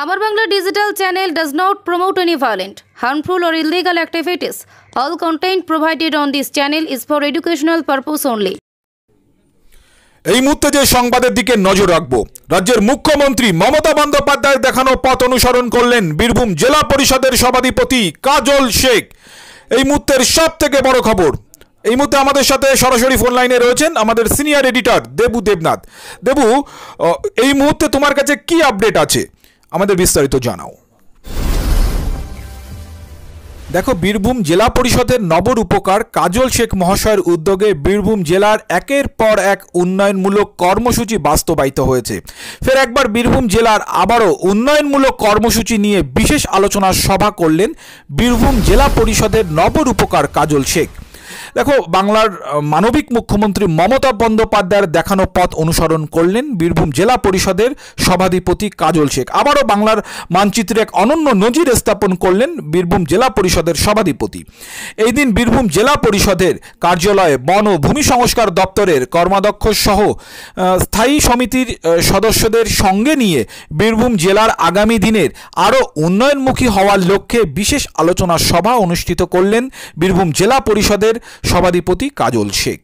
Amar Bangla digital channel does not promote any violent, harmful or illegal activities. All content provided on this channel is for educational purpose only. এই মুহূর্তে যে সংবাদের দিকে নজর রাখবো, রাজ্যের মুখ্যমন্ত্রী মমতা বন্দ্যোপাধ্যায় দেখানো পথ অনুসরণ করলেন বীরভূম জেলা পরিষদের সভাধিপতি কাজল শেখ। এই মুহূর্তের সবথেকে বড় খবর, এই মুহূর্তে আমাদের সাথে সরাসরি ফোন লাইনে রয়েছেন আমাদের সিনিয়র এডিটর দেবু দেবনাথ। দেবু, এই মুহূর্তে তোমার কাছে কি আপডেট আছে, আমাদের বিস্তারিত জানাও। দেখো, বীরভূম জেলা পরিষদের নবরূপকার কাজল শেখ মহাশয়ের উদ্যোগে বীরভূম জেলার একের পর এক উন্নয়নমূলক কর্মসূচি বাস্তবায়িত হয়েছে। ফের একবার বীরভূম জেলার আবারও উন্নয়নমূলক কর্মসূচি নিয়ে বিশেষ আলোচনা সভা করলেন বীরভূম জেলা পরিষদের নবরূপকার কাজল শেখ। দেখো, বাংলার মানবিক মুখ্যমন্ত্রী মমতা বন্দ্যোপাধ্যায়ের দেখানো পথ অনুসরণ করলেন বীরভূম জেলা পরিষদের সভাধিপতি কাজল শেখ। আবারও বাংলার মানচিত্রে এক অনন্য নজির স্থাপন করলেন বীরভূম জেলা পরিষদের সভাধিপতি। এই দিন বীরভূম জেলা পরিষদের কার্যালয়ে বন ও ভূমি সংস্কার দপ্তরের কর্মাধ্যক্ষ সহ স্থায়ী সমিতির সদস্যদের সঙ্গে নিয়ে বীরভূম জেলার আগামী দিনের আরও উন্নয়নমুখী হওয়ার লক্ষ্যে বিশেষ আলোচনা সভা অনুষ্ঠিত করলেন বীরভূম জেলা পরিষদের সভাধিপতি কাজল শেখ।